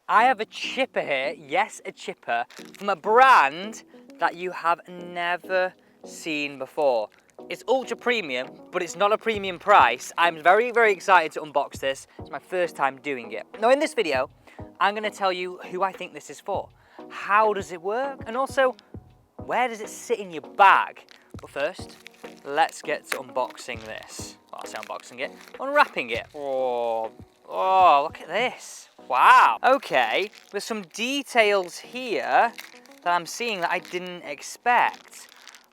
I have a chipper here, yes, a chipper, from a brand that you have never seen before. It's ultra premium, but it's not a premium price. I'm very, very excited to unbox this. It's my first time doing it. Now in this video, I'm gonna tell you who I think this is for, how does it work, and also, where does it sit in your bag? But first, let's get to unboxing this. Well, I say unboxing it, unwrapping it. Oh, look at this. Wow. Okay, there's some details here that I'm seeing that I didn't expect.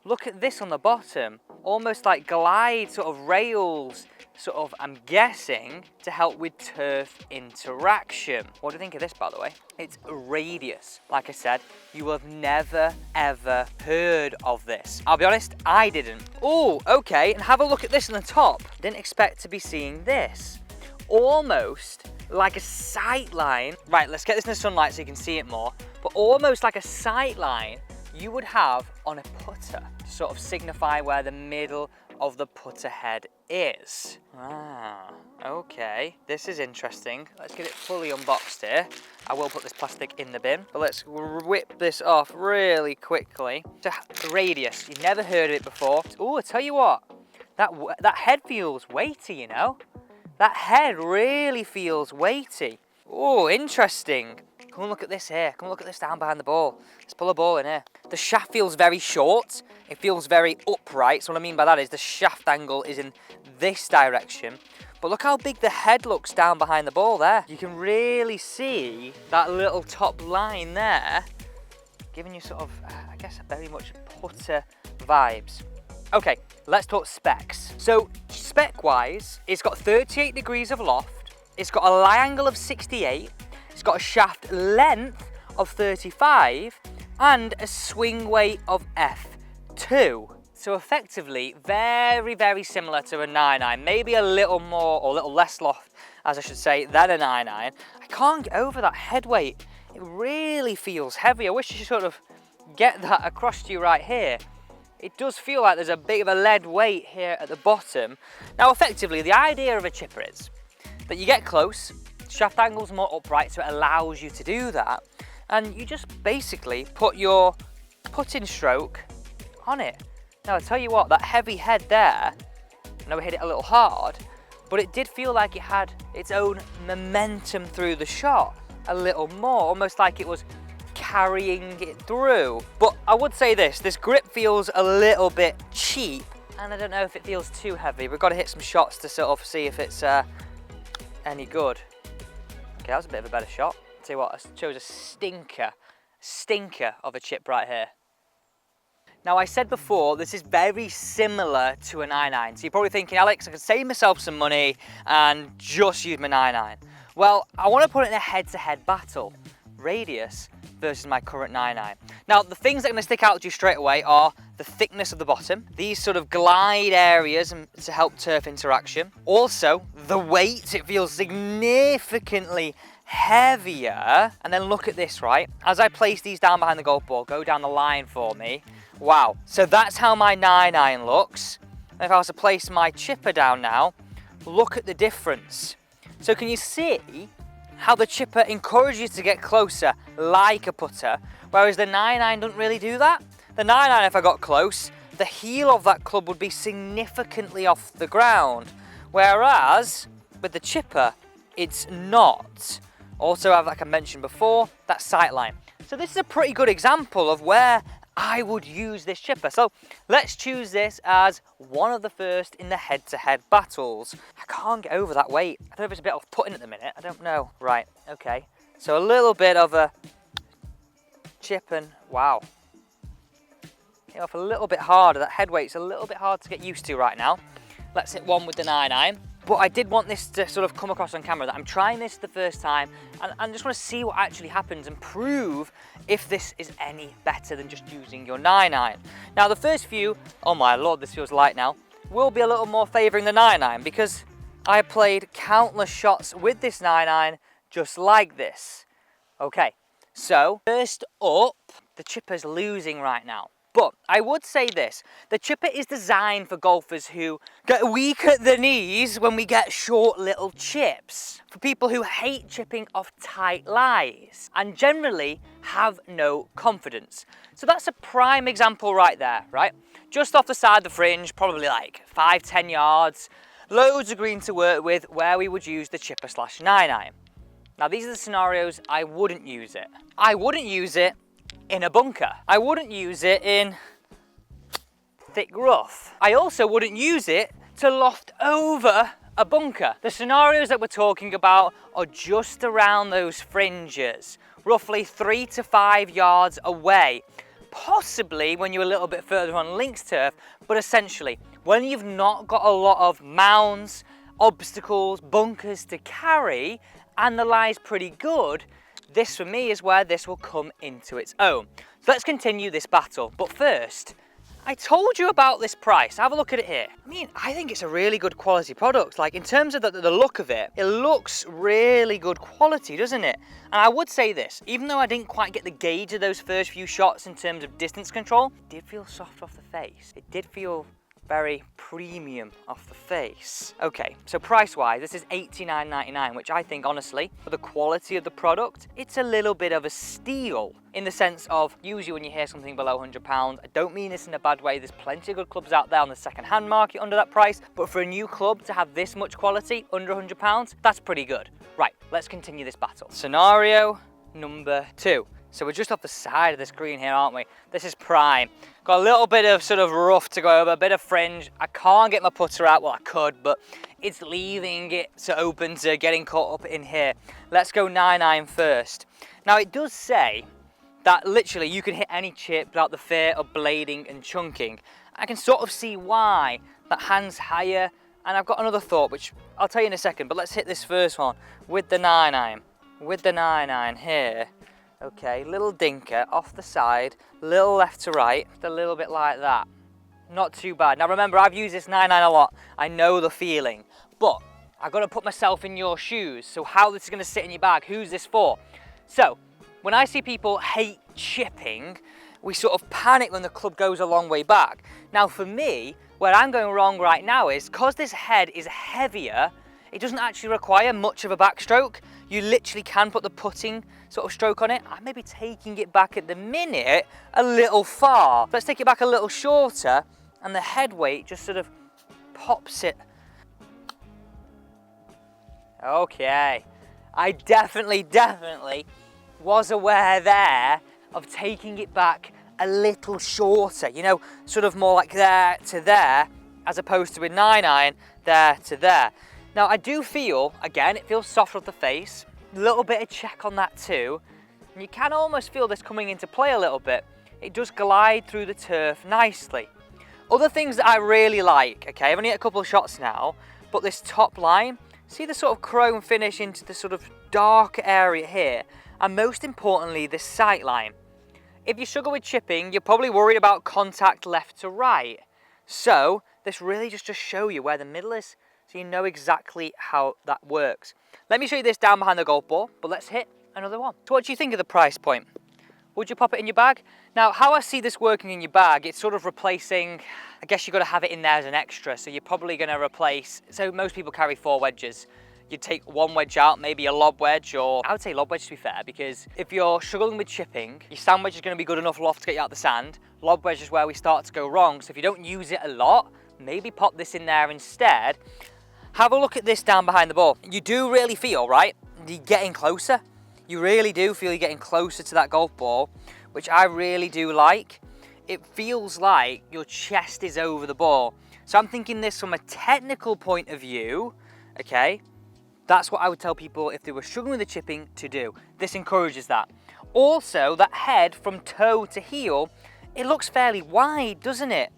Look at this on the bottom, almost like glide sort of rails, sort of, I'm guessing, to help with turf interaction. What do you think of this, by the way? It's radius. Like I said, you will have never, ever heard of this. I'll be honest, I didn't. Oh, okay, and have a look at this on the top. Didn't expect to be seeing this. Almost like a sight line. Right, let's get this in the sunlight so you can see it more. But almost like a sight line you would have on a putter to sort of signify where the middle of the putter head is. Ah, okay. This is interesting. Let's get it fully unboxed here. I will put this plastic in the bin, but let's whip this off really quickly. So, radius, you've never heard of it before. Oh, I tell you what, that head feels weighty, you know? That head really feels weighty. Oh, interesting. Come and look at this here. Come and look at this down behind the ball. Let's pull a ball in here. The shaft feels very short. It feels very upright. So what I mean by that is the shaft angle is in this direction. But look how big the head looks down behind the ball there. You can really see that little top line there, giving you sort of, I guess, very much putter vibes. Okay, let's talk specs. So spec-wise, it's got 38 degrees of loft. It's got a lie angle of 68. It's got a shaft length of 35 and a swing weight of F2. So effectively, very, very similar to a 9.9. Maybe a little more or a little less loft, as I should say, than a 9.9. I can't get over that head weight. It really feels heavy. I wish you could sort of get that across to you right here. It does feel like there's a bit of a lead weight here at the bottom. Now, effectively, the idea of a chipper is that you get close, shaft angle's more upright, so it allows you to do that. And you just basically put your putting stroke on it. Now, I'll tell you what, that heavy head there, I know I hit it a little hard, but it did feel like it had its own momentum through the shot a little more, almost like it was carrying it through. But I would say this grip feels a little bit cheap, and I don't know if it feels too heavy. We've got to hit some shots to sort of see if it's any good. Okay, that was a bit of a better shot. Tell you what, I chose a stinker of a chip right here. Now, I said before, this is very similar to a 9.9. So you're probably thinking, Alex, I could save myself some money and just use my 9.9. Well, I want to put it in a head-to-head battle. Radius versus my current 9.9. Now, the things that are going to stick out to you straight away are the thickness of the bottom, these sort of glide areas to help turf interaction. Also, the weight, it feels significantly heavier. And then look at this, right? As I place these down behind the golf ball, go down the line for me. Wow. So that's how my 9.9 looks. And if I was to place my chipper down now, look at the difference. So can you see how the chipper encourages you to get closer like a putter, whereas the 9.9 doesn't really do that? The 9.9, if I got close, the heel of that club would be significantly off the ground, whereas with the chipper, it's not. Also, like I mentioned before, that sight line. So this is a pretty good example of where I would use this chipper. So let's choose this as one of the first in the head-to-head battles. I can't get over that weight. I don't know if it's a bit off putting at the minute. I don't know. Right, okay. So a little bit of a chip and wow. Came off a little bit harder. That head weight's a little bit hard to get used to right now. Let's hit one with the 9.9. But I did want this to sort of come across on camera that I'm trying this the first time and I just want to see what actually happens and prove if this is any better than just using your 9.9. Now the first few, oh my lord, this feels light now, will be a little more favouring the 9.9 because I played countless shots with this 9.9 just like this. Okay, so first up, the chipper's losing right now. But I would say this, the chipper is designed for golfers who get weak at the knees when we get short little chips. For people who hate chipping off tight lies and generally have no confidence. So that's a prime example right there, right? Just off the side of the fringe, probably like 5-10 yards, loads of green to work with where we would use the chipper / 9-iron. Now these are the scenarios I wouldn't use it. I wouldn't use it in a bunker. I wouldn't use it in thick rough. I also wouldn't use it to loft over a bunker. The scenarios that we're talking about are just around those fringes, roughly 3 to 5 yards away. Possibly when you're a little bit further on links turf, but essentially when you've not got a lot of mounds, obstacles, bunkers to carry, and the lie's pretty good, this for me is where this will come into its own. So let's continue this battle. But first, I told you about this price. Have a look at it here. I mean, I think it's a really good quality product. Like in terms of the look of it, it looks really good quality, doesn't it? And I would say this, even though I didn't quite get the gauge of those first few shots in terms of distance control, it did feel soft off the face. It did feel very premium off the face. Okay, so price-wise, this is $89.99, which I think, honestly, for the quality of the product, it's a little bit of a steal in the sense of, usually when you hear something below £100, I don't mean this in a bad way, there's plenty of good clubs out there on the second-hand market under that price, but for a new club to have this much quality, under £100, that's pretty good. Right, let's continue this battle. Scenario number 2. So we're just off the side of this green here, aren't we? This is prime. Got a little bit of sort of rough to go over, a bit of fringe. I can't get my putter out, well I could, but it's leaving it so open to getting caught up in here. Let's go 9-iron first. Now it does say that literally you can hit any chip without the fear of blading and chunking. I can sort of see why that hand's higher, and I've got another thought, which I'll tell you in a second, but let's hit this first one with the 9-iron. With the 9-iron here. Okay, little dinker off the side, little left to right, a little bit like that. Not too bad. Now remember, I've used this 9-iron a lot. I know the feeling, but I've got to put myself in your shoes. So how this is going to sit in your bag, who's this for? So when I see people hate chipping, we sort of panic when the club goes a long way back. Now for me, where I'm going wrong right now is, because this head is heavier, it doesn't actually require much of a backstroke. You literally can put the putting sort of stroke on it. I may be taking it back at the minute a little far. Let's take it back a little shorter, and the head weight just sort of pops it. Okay, I definitely was aware there of taking it back a little shorter, you know, sort of more like there to there, as opposed to with 9-iron, there to there. Now I do feel, again, it feels soft off the face, a little bit of check on that too, and you can almost feel this coming into play a little bit. It does glide through the turf nicely. Other things that I really like, okay, I've only hit a couple of shots now, but this top line, see the sort of chrome finish into the sort of dark area here, and most importantly, this sight line. If you struggle with chipping, you're probably worried about contact left to right. So this really just to show you where the middle is, so you know exactly how that works. Let me show you this down behind the golf ball, but let's hit another one. So what do you think of the price point? Would you pop it in your bag? Now, how I see this working in your bag, it's sort of replacing, I guess you've got to have it in there as an extra, so you're probably going to replace, so most people carry 4 wedges. You'd take one wedge out, maybe a lob wedge, or I would say lob wedge to be fair, because if you're struggling with chipping, your sand wedge is going to be good enough loft to get you out the sand. Lob wedge is where we start to go wrong, so if you don't use it a lot, maybe pop this in there instead. Have a look at this down behind the ball. You do really feel, right, you're getting closer. You really do feel you're getting closer to that golf ball, which I really do like. It feels like your chest is over the ball. So I'm thinking this from a technical point of view, okay? That's what I would tell people if they were struggling with the chipping to do. This encourages that. Also, that head from toe to heel, it looks fairly wide, doesn't it?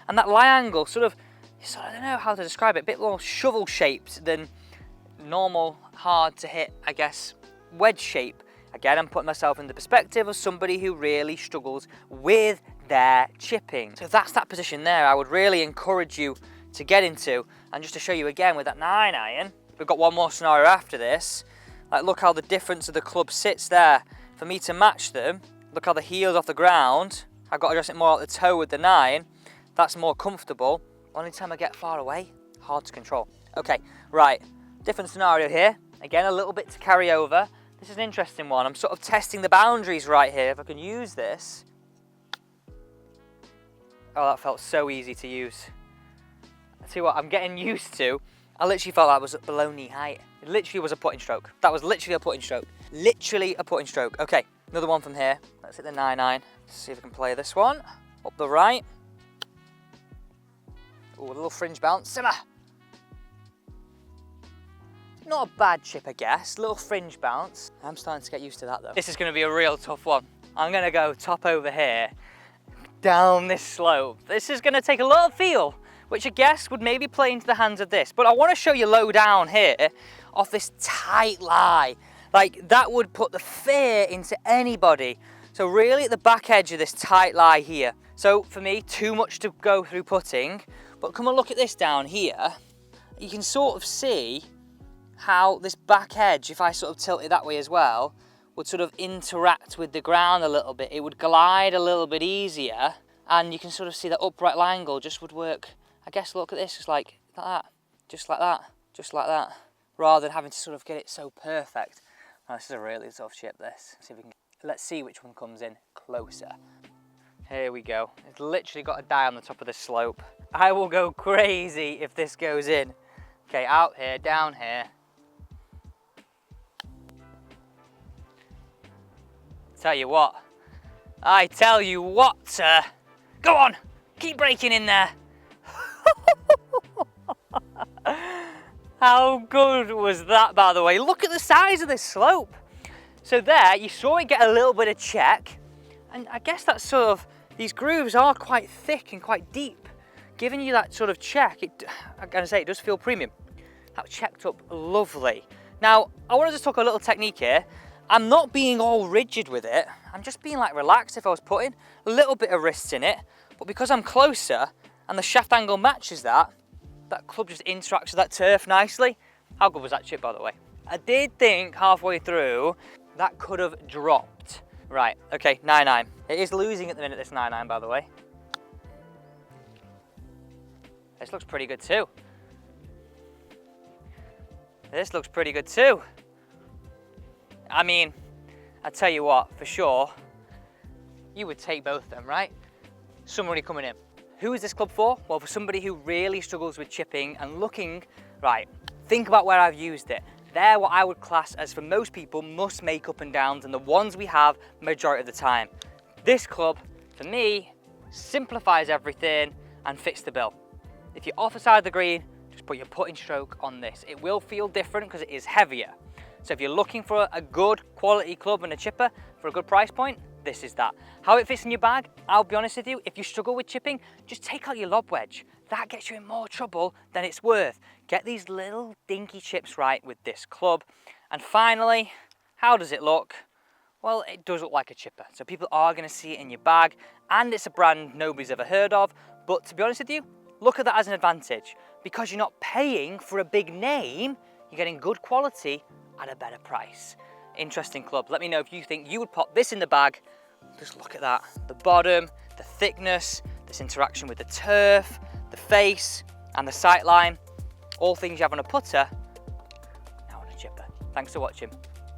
And that lie angle sort of, I don't know how to describe it, a bit more shovel shaped than normal, hard to hit, I guess, wedge shape. Again, I'm putting myself in the perspective of somebody who really struggles with their chipping. So that's that position there I would really encourage you to get into. And just to show you again with that 9-iron, we've got one more scenario after this. Like, look how the difference of the club sits there. For me to match them, look how the heel's off the ground. I've got to adjust it more at the toe with the 9. That's more comfortable. Only time I get far away, hard to control. Okay, right, different scenario here. Again, a little bit to carry over. This is an interesting one. I'm sort of testing the boundaries right here. If I can use this. Oh, that felt so easy to use. I tell you what, I'm getting used to. I literally felt like I was at below knee height. It literally was a putting stroke. That was literally a putting stroke. Literally a putting stroke. Okay, another one from here. Let's hit the 9-9. Let's see if I can play this one. Up the right. Ooh, a little fringe bounce. Simmer. Not a bad chip, I guess. Little fringe bounce. I'm starting to get used to that though. This is going to be a real tough one. I'm going to go top over here, down this slope. This is going to take a lot of feel, which I guess would maybe play into the hands of this. But I want to show you low down here off this tight lie. Like that would put the fear into anybody. So really at the back edge of this tight lie here. So for me, too much to go through putting. But come and look at this down here. You can sort of see how this back edge, if I sort of tilt it that way as well, would sort of interact with the ground a little bit. It would glide a little bit easier, and you can sort of see that upright angle just would work. I guess look at this, it's like that, just like that, just like that, rather than having to sort of get it so perfect. Oh, this is a really tough chip, this. Let's see which one comes in closer. Here we go. It's literally got to die on the top of this slope. I will go crazy if this goes in. Okay, out here, down here. I tell you what, go on, keep breaking in there. How good was that, by the way? Look at the size of this slope. So there, you saw it get a little bit of check, and I guess that's sort of, these grooves are quite thick and quite deep, giving you that sort of check. I'm gonna say, it does feel premium. That checked up lovely. Now, I want to just talk a little technique here. I'm not being all rigid with it. I'm just being like relaxed if I was putting a little bit of wrist in it, but because I'm closer and the shaft angle matches that club just interacts with that turf nicely. How good was that chip, by the way? I did think halfway through that could have dropped. Right, okay, 9-9. It is losing at the minute, this 9-9, by the way. This looks pretty good too. This looks pretty good too. I mean, I tell you what, for sure, you would take both of them, right? Somebody coming in. Who is this club for? Well, for somebody who really struggles with chipping and looking, right, think about where I've used it. They're what I would class as, for most people, must make up and downs, and the ones we have majority of the time. This club, for me, simplifies everything and fits the bill. If you're off the side of the green, just put your putting stroke on this. It will feel different because it is heavier. So if you're looking for a good quality club and a chipper for a good price point, this is that. How it fits in your bag, I'll be honest with you, if you struggle with chipping, just take out your lob wedge. That gets you in more trouble than it's worth. Get these little dinky chips right with this club. And finally, how does it look? Well, it does look like a chipper. So people are going to see it in your bag, and it's a brand nobody's ever heard of. But to be honest with you, look at that as an advantage. Because you're not paying for a big name, you're getting good quality at a better price. Interesting club. Let me know if you think you would pop this in the bag. Just look at that. The bottom, the thickness, this interaction with the turf, the face, and the sight line. All things you have on a putter, now on a chipper. Thanks for watching.